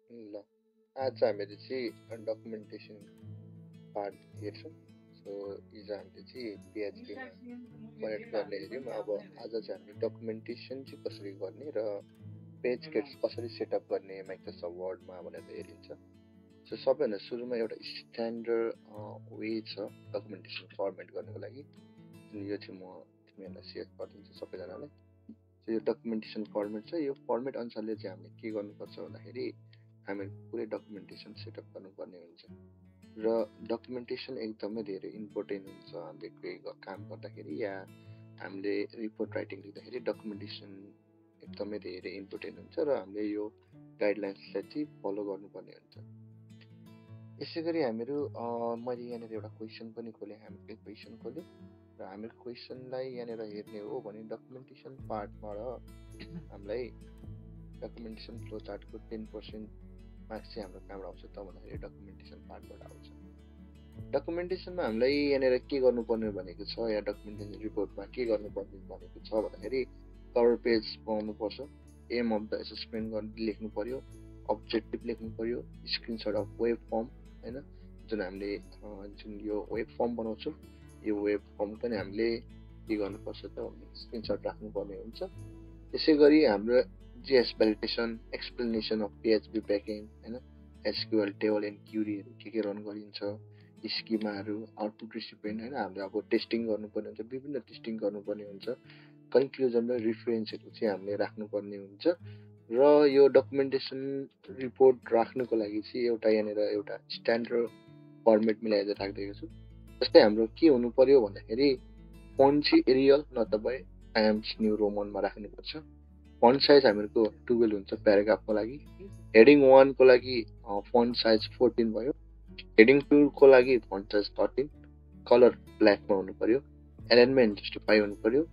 ल आज हामीले चाहिँ डकुमेन्टेसन पार्ट हेर्छौँ। सो हिजो हामीले चाहिँ पिएचडीमा कनेक्ट गर्ने हेऱ्यौँ। अब आज चाहिँ हामीले डकुमेन्टेसन चाहिँ कसरी गर्ने र पेज गेट्स कसरी सेटअप गर्ने माइक्रोसफ्ट वर्डमा भनेर हेरिन्छ। सो सबैभन्दा सुरुमा एउटा स्ट्यान्डर्ड वे छ डकुमेन्टेसन फर्मेट गर्नको लागि। यो चाहिँ म तिमीहरूलाई सेयर गरिदिन्छु सबैजनालाई। सो यो डकुमेन्टेसन फर्मेट छ। यो फर्मेट अनुसारले चाहिँ हामीले के गर्नुपर्छ भन्दाखेरि हामी पुरै डकुमेन्टेसन सेटअप गर्नुपर्ने हुन्छ र डकुमेन्टेसन एकदमै धेरै इम्पोर्टेन्ट हुन्छ। हामीले केही काम गर्दाखेरि या हामीले रिपोर्ट राइटिङ लेख्दाखेरि डकुमेन्टेसन एकदमै धेरै इम्पोर्टेन्ट हुन्छ र हामीले यो गाइडलाइन्सलाई चाहिँ फलो गर्नुपर्ने हुन्छ। यसै गरी हामीहरू मैले यहाँनिर एउटा क्वेसन पनि खोलेँ। हामीले क्वेसन खोल्यो र हामीहरू क्वेसनलाई यहाँनिर हेर्ने हो भने डकुमेन्टेसन पार्टबाट हामीलाई डकुमेन्टेसन फ्लो चार्टको 10% मार्क्स चाहिँ हाम्रो कहाँबाट आउँछ त भन्दाखेरि डकुमेन्टेसन पार्टबाट आउँछ। डकुमेन्टेसनमा हामीलाई यहाँनिर के गर्नुपर्ने भनेको छ या डकुमेन्टेसन रिपोर्टमा के गर्नुपर्ने भनेको छ भन्दाखेरि कभर पेज बनाउनुपर्छ, एम अफ द एसेसमेन्ट लेख्नु पर्यो, अब्जेक्टिभ लेख्नु पर्यो, स्क्रिनसट अफ वेब फर्म होइन, जुन हामीले जुन यो वेब फर्म बनाउँछौँ यो वेब फर्म पनि हामीले के गर्नुपर्छ त स्क्रिनसट राख्नुपर्ने हुन्छ। त्यसै गरी हाम्रो JS validation, explanation of PHP backend होइन, एसक्युएल टेबल एन्ड क्युरीहरू के रन गरिन्छ, स्किमाहरू, आउटपुट रिसिपिएन्ट होइन, हामीले अब टेस्टिङ गर्नुपर्ने हुन्छ, विभिन्न टेस्टिङ गर्नुपर्ने हुन्छ। कन्क्लुजन र रिफरेन्सहरू चाहिँ हामीले राख्नुपर्ने हुन्छ र यो डकुमेन्टेसन रिपोर्ट राख्नुको लागि चाहिँ एउटा यहाँनिर एउटा स्ट्यान्डर्ड फर्मेट मिलाएर राखिदिएको छु। जस्तै हाम्रो के हुनु पर्यो भन्दाखेरि फन्ट चाहिँ एरियल नत्र टाइम्स न्यू रोमनमा राख्नुपर्छ। फन्ट साइज हामीहरूको 12 हुन्छ प्याराग्राफको लागि। हेडिङ 1 को लागि फन्ट साइज 14 भयो। हेडिङ 2 को लागि फन्ट साइज 13, कलर ब्ल्याकमा हुनु पर्यो। एलाइनमेन्ट जस्टिफाई हुनु पर्यो।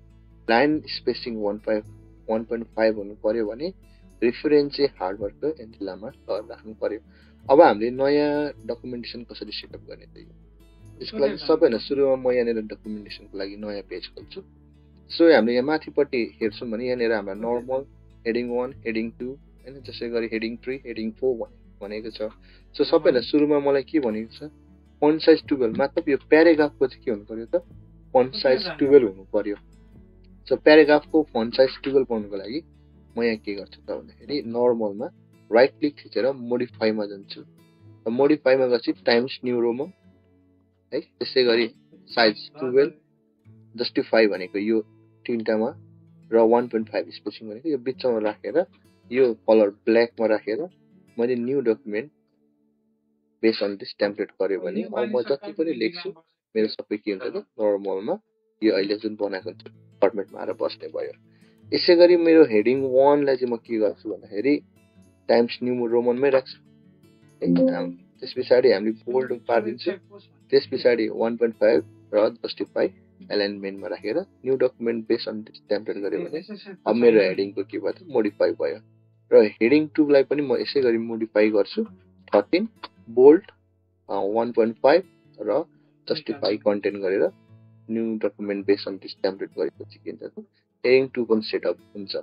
लाइन स्पेसिङ 1.5 हुनु पर्यो भने रिफरेन्स चाहिँ हार्डवर्कको एन्टिलामा राख्नु पर्यो। अब हामीले नयाँ डकुमेन्टेसन कसरी सेटअप गर्ने त त्यसको लागि सबैभन्दा सुरुमा म यहाँनिर डकुमेन्टेसनको लागि नयाँ पेज खोल्छु। सो हामीले यहाँ माथिपट्टि हेर्छौँ भने यहाँनिर हाम्रो नर्मल हेडिङ 1, हेडिङ 2 होइन, त्यसै गरी हेडिङ 3, हेडिङ 4 भनेको छ। सो सबैभन्दा सुरुमा मलाई के भनेको छ फन्ट साइज 12, मतलब यो प्याराग्राफको चाहिँ के हुनु पर्यो त फन्ट साइज 12 हुनु पर्यो। सो प्याराग्राफको फन्ट साइज 12 पाउनुको लागि म यहाँ के गर्छु त भन्दाखेरि नर्मलमा राइट क्लिक थिचेर मोडिफाईमा जान्छु र मोडिफाईमा गएपछि टाइम्स न्यू रोमन है, त्यसै गरी साइज 12, जस्टिफाई भनेको यो तिनटामा र 1.5 स्पेसिङ भनेको यो बिचमा राखेर यो कलर ब्ल्याकमा राखेर मैले new document base on this template गर्यो भने अब म जति पनि लेख्छु मेरो सबै के हुन्छ त नर्मलमा यो अहिले जुन बनाएको फर्मेटमा आएर बस्ने भयो। यसै गरी मेरो हेडिङ 1 लाई चाहिँ म के गर्छु भन्दाखेरि टाइम्स न्यू रोमनमै राख्छु। त्यस पछाडि हामीले बोल्ड पारिदिन्छु। त्यस पछाडि 1.5 र जस्टिफाई एलाइनमेन्टमा राखेर new document base on this template गर्यो भने अब मेरो हेडिङको के भयो त मोडिफाई भयो। र हेडिङ 2 लाई पनि म यसै गरी मोडिफाई गर्छु। 13 बोल्ड 1.5 र जस्टिफाई कन्टेन्ट गरेर new document base on this template गरेपछि के हुन्छ त हेडिङ 2 पनि सेटअप हुन्छ।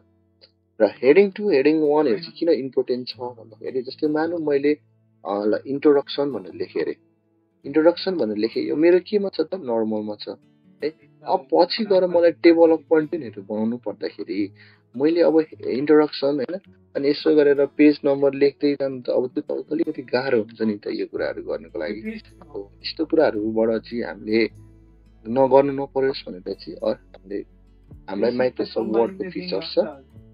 र हेडिङ 2, हेडिङ 1 हरू चाहिँ किन इम्पोर्टेन्ट छ भन्दाखेरि जस्तै मानौँ मैले इन्ट्रोडक्सन भनेर लेखेँ अरे, इन्ट्रोडक्सन भनेर लेखेँ, यो मेरो केमा छ त नर्मलमा छ है। अब पछि गएर मलाई टेबल अफ कन्टेन्टहरू बनाउनु पर्दाखेरि मैले अब इन्ट्रोडक्सन होइन अनि यसो गरेर पेज नम्बर लेख्दै जानु त अब त्यो त अलिकति गाह्रो हुन्छ नि त यो कुराहरू गर्नुको लागि। यस्तो कुराहरूबाट चाहिँ हामीले नगर्नु नपरोस् भनेर चाहिँ हामीलाई माइक्रोसफ्ट वर्डको फिचर छ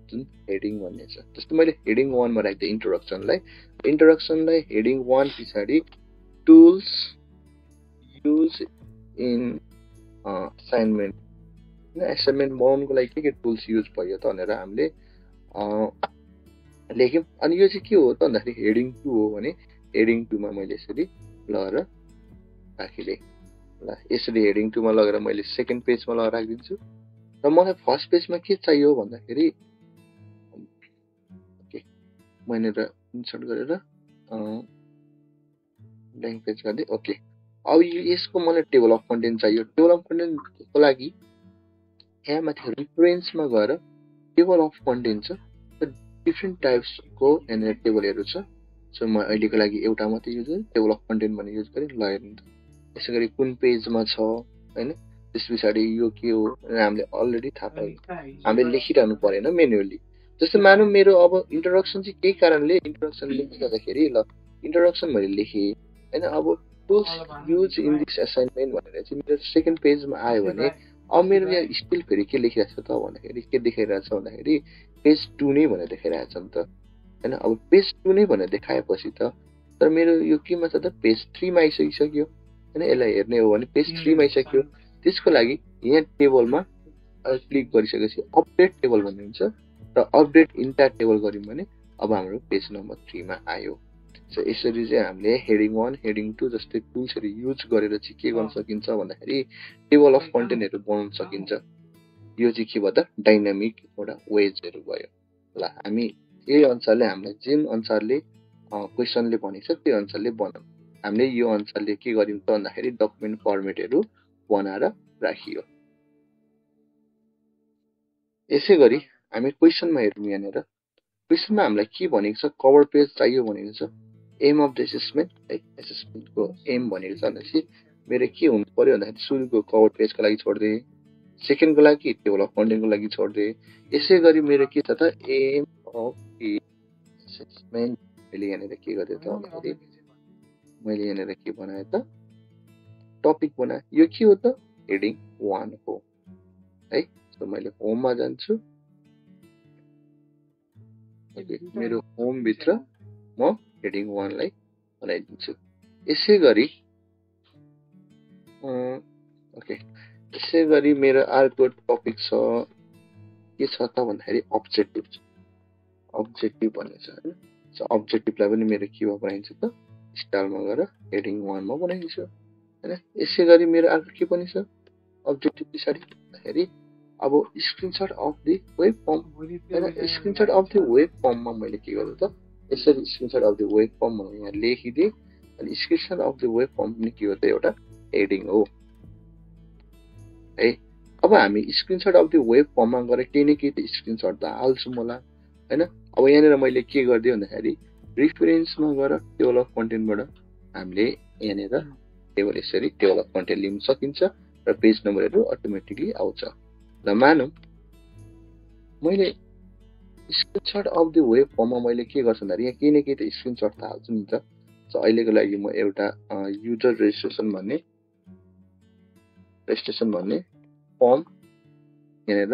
जुन हेडिङ भन्ने छ। जस्तो मैले हेडिङ 1 मा राख्दै इन्ट्रोडक्सनलाई हेडिङ 1 पछाडि tools use in assignment assignment बनाउनुको लागि के टुल्स युज भयो त भनेर हामीले लेख्यौँ। अनि यो चाहिँ के हो त भन्दाखेरि हेडिङ 2 हो भने हेडिङ 2 मा मैले यसरी लगेर राखिदिएँ। ल यसरी हेडिङ 2 मा लगेर मैले सेकेन्ड पेजमा लगेर राखिदिन्छु। र मलाई फर्स्ट पेजमा के चाहियो भन्दाखेरि मैले इन्सर्ट गरेर ब्ल्याङ्क पेज गर्दै ओके। अब यसको मलाई टेबल अफ कन्टेन्ट चाहियो। टेबल अफ कन्टेन्टको लागि यहाँ माथि रिफरेन्समा गएर टेबल अफ कन्टेन्ट छ, डिफ्रेन्ट टाइप्सको यहाँनिर टेबलहरू छ। सो म अहिलेको लागि एउटा मात्रै युज गरेँ, टेबल अफ कन्टेन्ट भन्ने युज गरेँ। ल हेर्नु त यसै गरी कुन पेजमा छ होइन, त्यस पछाडि यो के हो हामीले अलरेडी थाहा पायौँ। हामीले लेखिरहनु परेन मेन्युअली। जस्तै मानौँ मेरो अब इन्ट्रोडक्सन चाहिँ केही कारणले इन्ट्रोडक्सन लेख्दै गर्दाखेरि ल इन्ट्रोडक्सन मैले लेखेँ होइन, अब tools use in this assignment भनेर चाहिँ मेरो सेकेन्ड पेजमा आयो भने अब मेरो यहाँ स्टिल फेरि के लेखिरहेको छ त भन्दाखेरि के देखाइरहेको छ भन्दाखेरि पेज 2 नै भनेर देखाइरहेको छ नि त होइन। अब पेज 2 नै भनेर देखाएपछि त तर मेरो यो केमा छ त पेज 3 मा आइसकिसक्यो होइन। यसलाई हेर्ने हो भने पेज 3 मा आइसक्यो। त्यसको लागि यहाँ टेबलमा क्लिक गरिसकेपछि अपडेट टेबल भन्ने हुन्छ र अपडेट इन्टायर टेबल गऱ्यौँ भने अब हाम्रो पेज नम्बर 3 मा आयो। सो यसरी चाहिँ हामीले हेडिङ 1 हेडिङ 2 जस्तै टुल्सहरू युज गरेर चाहिँ के गर्न सकिन्छ भन्दाखेरि टेबल अफ कन्टेन्टहरू बनाउन सकिन्छ। यो चाहिँ के भयो त डाइनामिक एउटा वेजहरू भयो। ल हामी यही अनुसारले हामीलाई जुन अनुसारले क्वेसनले भनेको छ त्यो अनुसारले बनाऊ। हामीले यो अनुसारले के गर्यौँ त भन्दाखेरि डकुमेन्ट फर्मेटहरू बनाएर राखियो। यसै गरी हामी क्वेसनमा हेरौँ। यहाँनिर क्वेसनमा हामीलाई के भनेको छ, कभर पेज चाहियो भनेको छ। एम अफ द एसेसमेन्ट है, एसेसमेन्टको एम भनेको छ भनेपछि मेरो के हुनु पर्यो भन्दाखेरि सुरुको कभर पेजको लागि छोडिदिएँ, सेकेन्डको लागि टेबल अफ कन्टेन्टको लागि छोडिदिएँ। यसै गरी मेरो के छ त एम अफ द एसेसमेन्ट मैले यहाँनिर के गरेँ त भन्दाखेरि मैले यहाँनिर के बनाएँ त टपिक बनाएँ। यो के हो त हेडिङ 1 हो है। सो मैले होममा जान्छु। मेरो होमभित्र म हेडिङ 1 लाई बनाइदिन्छु। यसै गरी ओके, यसै गरी मेरो अर्को टपिक छ के छ त भन्दाखेरि अब्जेक्टिभ। अब्जेक्टिभ भन्ने छ होइन। सो अब्जेक्टिभलाई पनि मेरो केमा बनाइन्छ त स्टाइलमा गएर हेडिङ 1 मा बनाइदिन्छु होइन। यसै गरी मेरो अर्को के पनि छ अब्जेक्टिभ पछाडि भन्दाखेरि अब screenshot of the web form होइन। स्क्रिनसट अफ द वेब फर्ममा मैले के गरेँ त यसरी screenshot of the web form भनेर यहाँ लेखिदिएँ। अनि screenshot of the web form पनि के हो त एउटा हेडिङ हो है। अब हामी स्क्रिनसट अफ द वेब फर्ममा गएर केही न केही त स्क्रिनसट त हाल्छौँ होला होइन। अब यहाँनिर मैले के गरिदिएँ भन्दाखेरि रिफरेन्समा गएर टेबल अफ कन्टेन्टबाट हामीले यहाँनिर टेबल यसरी टेबल अफ कन्टेन्ट लिन सकिन्छ र पेज नम्बरहरू अटोमेटिकली आउँछ। ल मानौँ मैले स्क्रिनसट अफ द वेब फर्ममा मैले के गर्छु भन्दाखेरि यहाँ केही न केही त स्क्रिनसट त हाल्छु नि त। सो अहिलेको लागि म एउटा युजर रेजिस्ट्रेसन भन्ने फर्म यहाँनिर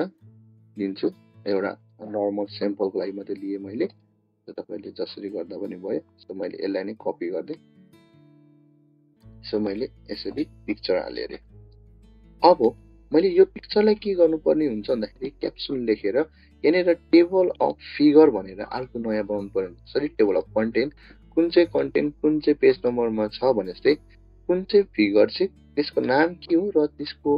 दिन्छु। एउटा नर्मल स्याम्पलको लागि मात्रै लिएँ मैले। तपाईँले जसरी गर्दा पनि भयो। सो मैले यसलाई नै कपी गरिदिएँ। सो मैले यसरी पिक्चर हालेँ अरे। अब मैले यो पिक्चरलाई के गर्नुपर्ने हुन्छ भन्दाखेरि क्याप्सन लेखेर यहाँनिर टेबल अफ फिगर भनेर अर्को नयाँ बनाउनु पर्यो। सरी टेबल अफ कन्टेन्ट कुन चाहिँ पेज नम्बरमा छ भने जस्तै कुन चाहिँ फिगर चाहिँ त्यसको नाम के हो र त्यसको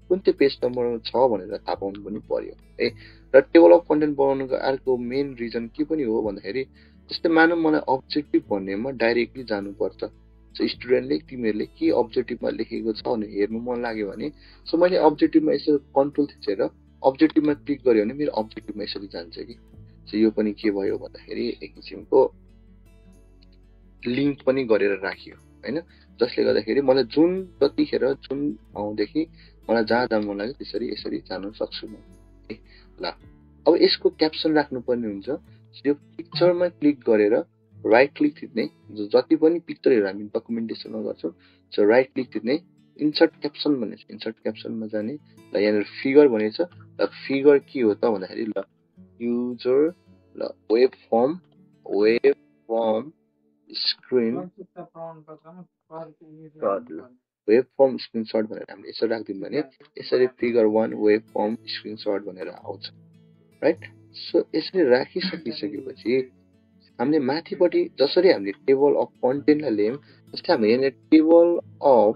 कुन चाहिँ पेज नम्बरमा छ भनेर थाहा पाउनु पनि पर्यो है। र टेबल अफ कन्टेन्ट बनाउनुको अर्को मेन रिजन के पनि हो भन्दाखेरि जस्तै मानौँ मलाई अब्जेक्टिभ भन्नेमा डाइरेक्टली जानुपर्छ। सो स्टुडेन्टले तिमीहरूले के अब्जेक्टिभमा लेखेको छ भने हेर्नु मन लाग्यो भने सो मैले अब्जेक्टिभमा यसो कन्ट्रोल थिचेर अब्जेक्टिभमा क्लिक गऱ्यो भने मेरो अब्जेक्टिभमा यसरी जान्छ कि। सो यो पनि के भयो भन्दाखेरि एक किसिमको लिङ्क पनि गरेर राखियो होइन। जसले गर्दाखेरि मलाई जुन जतिखेर जुन ठाउँदेखि मलाई जहाँ जानु मन लाग्यो त्यसरी यसरी जानु सक्छु म। ल अब यसको क्याप्सन राख्नुपर्ने हुन्छ। यो पिक्चरमा क्लिक गरेर राइट क्लिक थिच्ने, जति पनि पिक्चरहरू हामी डकुमेन्टेसनमा गर्छौँ सो राइट क्लिक थिच्ने, इन्सर्ट क्याप्सन भन्ने छ। इन्सर्ट क्याप्सनमा जाने। ल यहाँनिर फिगर भनेको छ। ल फिगर के हो त भन्दाखेरि ल युजर ल web form screen web form screenshot भनेर हामीले यसरी राखिदिउँ भने यसरी फिगर 1 वेब फर्म स्क्रिनसट भनेर आउँछ राइट। सो यसरी राखिसकिसकेपछि हामीले माथिपट्टि जसरी हामीले टेबल अफ कन्टेन्टलाई ल्यायौँ जस्तै हामीले यहाँनिर टेबल अफ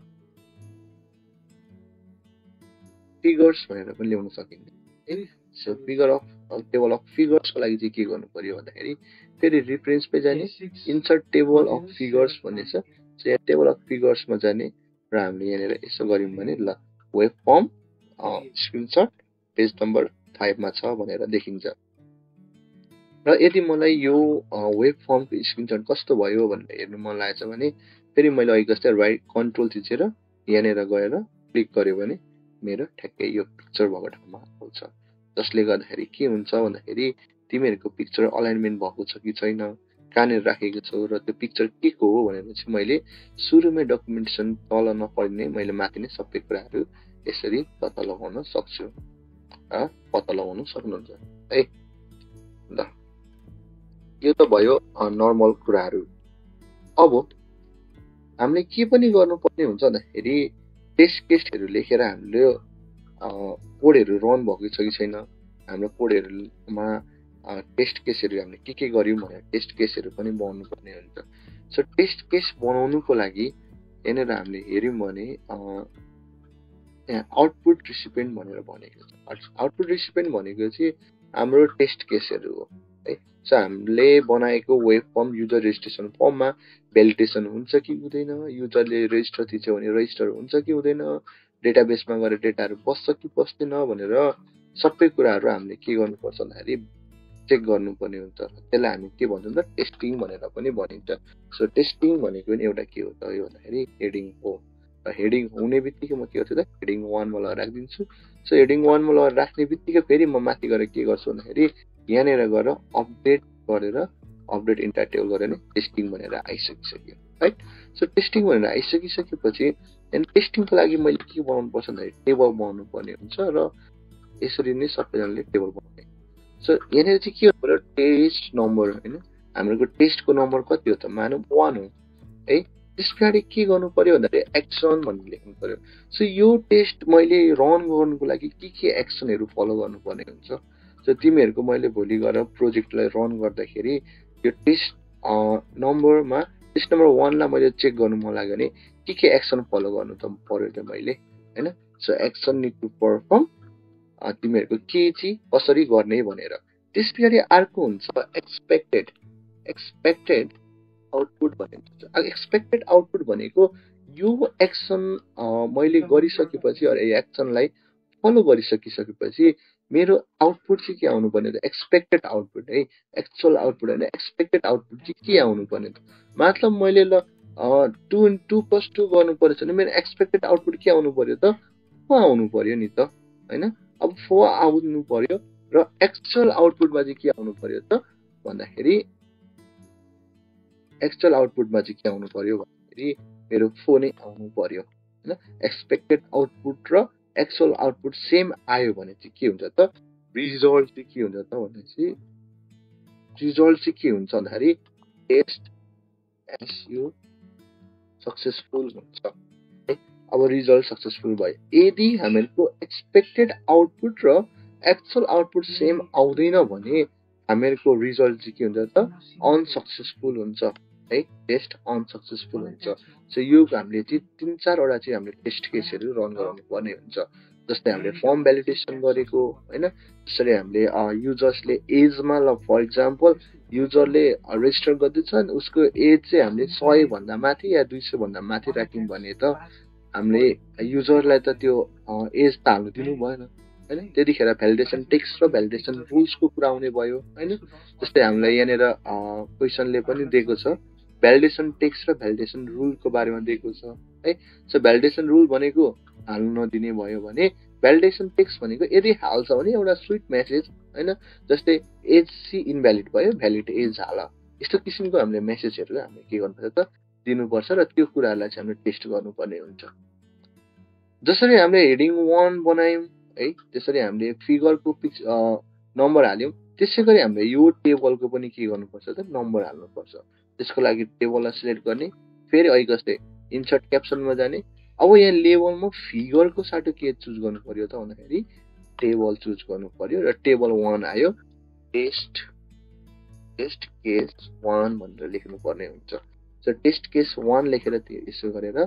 फिगर्स भनेर पनि ल्याउन सकिन्छ। सो टेबल अफ फिगर्सको लागि चाहिँ के गर्नु पर्यो भन्दाखेरि फेरि रिफरेन्समै जाने, इन्सर्ट टेबल अफ फिगर्स भन्ने छ। सो यहाँ टेबल अफ फिगर्समा जाने र हामीले यहाँनिर यसो गऱ्यौँ भने ल web form screenshot page number 5 मा छ भनेर देखिन्छ। र यदि मलाई यो वेब फर्मको स्क्रिनसट कस्तो भयो भनेर हेर्नु मन लागेछ भने फेरि मैले अघि जस्तै राइट कन्ट्रोल थिचेर यहाँनिर गएर क्लिक गर्यो भने मेरो ठ्याक्कै यो पिक्चर भएको ठाउँमा आउँछ। जसले गर्दाखेरि के हुन्छ भन्दाखेरि तिमीहरूको पिक्चर अलाइनमेन्ट भएको छ कि छैन, कहाँनिर राखेको छौ र त्यो पिक्चर के को हो भनेर चाहिँ मैले सुरुमै डकुमेन्टेसन तल नपढ्ने मैले माथि नै सबै कुराहरू यसरी पत्ता लगाउन सक्छु, पत्ता लगाउन सक्नुहुन्छ है। ल यो त भयो नर्मल कुराहरू। अब हामीले के पनि गर्नुपर्ने हुन्छ भन्दाखेरि टेस्ट केसहरू लेखेर हामीले कोडहरू रन भएको छ कि छैन, हाम्रो कोडहरूमा टेस्ट केसहरू हामीले के गर्यौँ भनेर टेस्ट केसहरू पनि बनाउनु पर्ने हुन्छ। सो टेस्ट केस बनाउनुको लागि यहाँनिर हामीले हेऱ्यौँ भने यहाँ आउटपुट रिसिपेन्ट भनेर भनेको छ। आउटपुट रिसिपेन्ट भनेको चाहिँ हाम्रो टेस्ट केसहरू हो है। सो हामीले बनाएको वेब फर्म युजर रेजिस्ट्रेसन फर्ममा भ्यालिडेसन हुन्छ कि हुँदैन, युजरले रेजिस्टर थिच्यो भने रेजिस्टर हुन्छ कि हुँदैन, डेटाबेसमा गएर डेटाहरू बस्छ कि बस्दैन भनेर सबै कुराहरू हामीले के गर्नुपर्छ भन्दाखेरि चेक गर्नुपर्ने हुन्छ। त्यसलाई हामी के भन्छौँ त टेस्टिङ भनेर पनि भनिन्छ। सो टेस्टिङ भनेको पनि एउटा के हो त यो भन्दाखेरि हेडिङ हो। र हेडिङ हुने बित्तिकै म के गर्छु त हेडिङ 1 मा लगेर राखिदिन्छु। सो हेडिङ 1 मा लगेर राख्ने बित्तिकै फेरि म माथि गएर के गर्छु भन्दाखेरि यहाँनिर गएर अपडेट गरेर अपडेट इन्टायर टेबल गरेर टेस्टिङ भनेर आइसकिसक्यो राइट। सो टेस्टिङ भनेर आइसकिसकेपछि टेस्टिङको लागि मैले के बनाउनु पर्छ भन्दाखेरि टेबल बनाउनु पर्ने हुन्छ र यसरी नै सबैजनाले टेबल बनाउने। सो यहाँनिर चाहिँ के हो टेस्ट नम्बर होइन, हाम्रो टेस्टको नम्बर कति हो त मानौँ 1 हो है। त्यस पछाडि के गर्नु पर्यो भन्दाखेरि एक्सन भनेर लेख्नु पर्यो। सो यो टेस्ट मैले रन गर्नुको लागि के एक्सनहरू फलो गर्नुपर्ने हुन्छ। सो तिमीहरूको मैले भोलि गएर प्रोजेक्टलाई रन गर्दाखेरि यो टेस्ट नम्बरमा टेस्ट नम्बर 1 लाई मैले चेक गर्नु मन लाग्यो भने के एक्सन फलो गर्नु त पर्यो त मैले होइन। So action need to perform तिमीहरूको के चाहिँ कसरी गर्ने भनेर। त्यस पछाडि अर्को हुन्छ एक्सपेक्टेड आउटपुट भनिन्छ। एक्सपेक्टेड आउटपुट भनेको यो एक्सन मैले गरिसकेपछि एक्सनलाई फलो गरिसकिसकेपछि मेरो आउटपुट चाहिँ के आउनु पर्ने त एक्सपेक्टेड आउटपुट है, एक्चुअल आउटपुट होइन, एक्सपेक्टेड आउटपुट चाहिँ के आउनु पर्ने त मतलब मैले ल 2+2 गर्नु पर्यो भने मेरो एक्सपेक्टेड आउटपुट के आउनु पर्यो त 4 आउनु पर्यो नि त होइन। अब 4 आउनु पर्यो र एक्चुअल आउटपुटमा चाहिँ के आउनु पर्यो त भन्दाखेरि एक्चुअल आउटपुटमा चाहिँ के आउनु पर्यो भन्दाखेरि मेरो 4 नै आउनु पर्यो होइन। एक्सपेक्टेड आउटपुट र एक्चुअल आउटपुट सेम आयो भने चाहिँ के हुन्छ त रिजल्ट चाहिँ के हुन्छ त भनेपछि रिजल्ट चाहिँ के हुन्छ भन्दाखेरि टेस्ट एसयु सक्सेसफुल हुन्छ है। अब रिजल्ट सक्सेसफुल भयो। यदि हामीहरूको एक्सपेक्टेड आउटपुट र एक्चुअल आउटपुट सेम आउँदैन भने हामीहरूको रिजल्ट चाहिँ के हुन्छ त अनसक्सेसफुल हुन्छ है, टेस्ट अनसक्सेसफुल हुन्छ। सो यो हामीले चाहिँ 3-4वटा चाहिँ हामीले टेस्ट केसहरू रन गराउनु पर्ने हुन्छ। जस्तै हामीले फर्म भ्यालिडेसन गरेको होइन, जसरी हामीले युजर्सले एजमा ल फर इक्जाम्पल युजरले रेजिस्टर गर्दैछ उसको एज चाहिँ हामीले 100 भन्दा माथि या 200 भन्दा माथि राख्यौँ भने त हामीले युजरलाई त त्यो एज त हाल्नु दिनु भएन होइन। त्यतिखेर भ्यालिडेसन टेक्स्ट र भ्यालिडेसन रुल्सको कुरा आउने भयो होइन। जस्तै हामीलाई यहाँनिर क्वेसनले पनि दिएको छ भ्यालिडेसन टेक्स्ट र भ्यालिडेसन रुलको बारेमा दिएको छ है। सो भ्यालिडेसन रुल भनेको हाल्नु नदिने भयो भने भ्यालिडेसन टेक्स्ट भनेको यदि हाल्छ भने एउटा स्विट मेसेज होइन, जस्तै एज सी इनभ्यालिड भयो भ्यालिड एज हाल, यस्तो किसिमको हामीले मेसेजहरू हामीले के गर्नुपर्छ त दिनुपर्छ र त्यो कुराहरूलाई चाहिँ हामीले टेस्ट गर्नुपर्ने हुन्छ। जसरी हामीले हेडिङ 1 बनायौँ है, त्यसरी हामीले फिगरको नम्बर हाल्यौँ, त्यसै गरी हामीले यो टेबलको पनि के गर्नुपर्छ त नम्बर हाल्नुपर्छ। त्यसको लागि टेबललाई सिलेक्ट गर्ने, फेरि अघि जस्तै इन्सर्ट क्याप्सनमा जाने। अब यहाँ लेबलमा फिगरको साटो के चुज गर्नु पर्यो त भन्दाखेरि टेबल चुज गर्नु पर्यो र टेबल 1 आयो, टेस्ट केस 1 भनेर लेख्नु पर्ने हुन्छ। सो टेस्ट केस 1 लेखेर यसो गरेर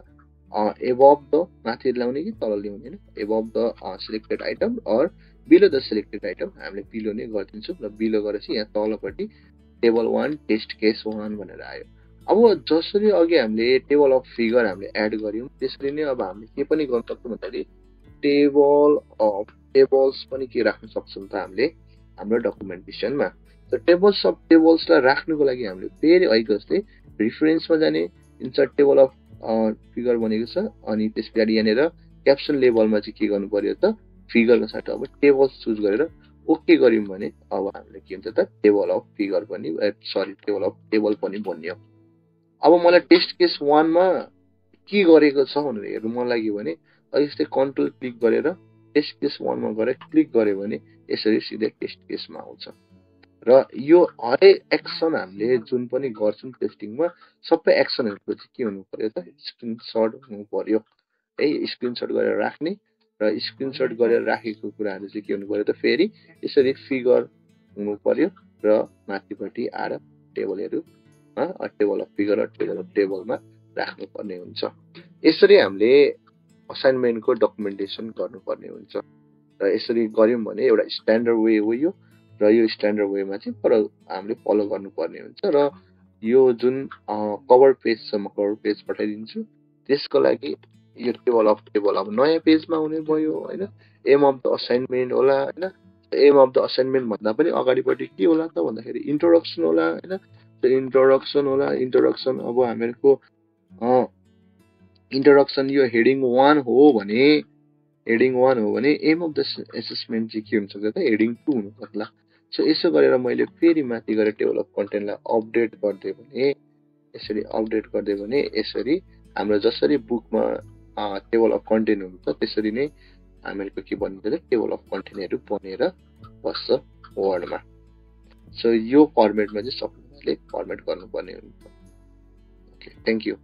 एबभ द माथि ल्याउने कि तल ल्याउने होइन, above the selected item or below the selected item हामीले बिलो नै गरिदिन्छौँ र बिलो गरेपछि यहाँ तलपट्टि टेबल 1 टेस्ट केस 1 भनेर आयो। अब जसरी अघि हामीले टेबल अफ फिगर हामीले एड गर्यौँ त्यसरी नै अब हामीले के पनि गर्न सक्छौँ भन्दाखेरि टेबल अफ टेबल्स पनि के राख्न सक्छौँ त हामीले हाम्रो डकुमेन्टेसनमा। टेबल्स अफ टेबल्सलाई राख्नुको लागि हामीले फेरि अहिले जस्तै रिफरेन्समा जाने, इन्सर्ट टेबल अफ फिगर भनेको छ, अनि त्यस पछाडि यहाँनिर क्याप्सन लेभलमा चाहिँ के गर्नु पर्यो त फिगरको साथ अब टेबल्स चुज गरेर ओके गर्यौँ भने अब हामीले के हुन्छ त टेबल अफ फिगर पनि टेबल अफ टेबल पनि बन्यो। अब मलाई टेस्ट केस 1 मा के गरेको छ भनेर हेर्नु मन लाग्यो भने यस्तै कन्ट्रोल क्लिक गरेर टेस्ट केस 1 मा गएर क्लिक गर्यो भने यसरी सिधै टेस्ट केसमा आउँछ। र यो हरेक एक्सन हामीले जुन पनि गर्छौँ टेस्टिङमा सबै एक्सनहरूको चाहिँ के हुनु पर्यो त स्क्रिनसट हुनु पर्यो है। स्क्रिनसट गरेर राख्ने र स्क्रिनसट गरेर राखेको कुराहरू चाहिँ के हुनु पर्यो त फेरि यसरी फिगर हुनु पर्यो र माथिपट्टि आएर टेबलहरू टेबल अफ फिगर र टेबल अफ टेबलमा राख्नुपर्ने हुन्छ। यसरी हामीले असाइनमेन्टको डकुमेन्टेसन गर्नुपर्ने हुन्छ र यसरी गर्यौँ भने एउटा स्ट्यान्डर्ड वे हो यो, र यो स्ट्यान्डर्ड वेमा चाहिँ पर हामीले फलो गर्नुपर्ने हुन्छ। र यो जुन कभर पेज छ म कभर पेज पठाइदिन्छु, त्यसको लागि यो टेबल अफ टेबल अब नयाँ पेजमा हुने भयो होइन। एम अफ द असाइनमेन्ट होला होइन। एम अफ द असाइनमेन्ट भन्दा पनि अगाडिपट्टि के होला त भन्दाखेरि इन्ट्रोडक्सन होला होइन। इन्ट्रोडक्सन होला। इन्ट्रोडक्सन अब हामीहरूको इन्ट्रोडक्सन यो हेडिङ 1 हो भने एम अफ द एसेसमेन्ट चाहिँ के हुन्छ त हेडिङ 2 हुनु पर्ला। सो यसो गरेर मैले फेरि माथि गएर टेबल अफ कन्टेन्टलाई अपडेट गरिदिएँ भने यसरी हाम्रो जसरी बुकमा टेबल अफ कन्टेन्ट हुन्छ त्यसरी नै हामीहरूको के बनिन्छ टेबल अफ कन्टेन्टहरू बनेर बस्छ वर्डमा। सो यो फर्मेटमा चाहिँ सबैले फर्मेट गर्नुपर्ने हुन्छ। Okay, thank you.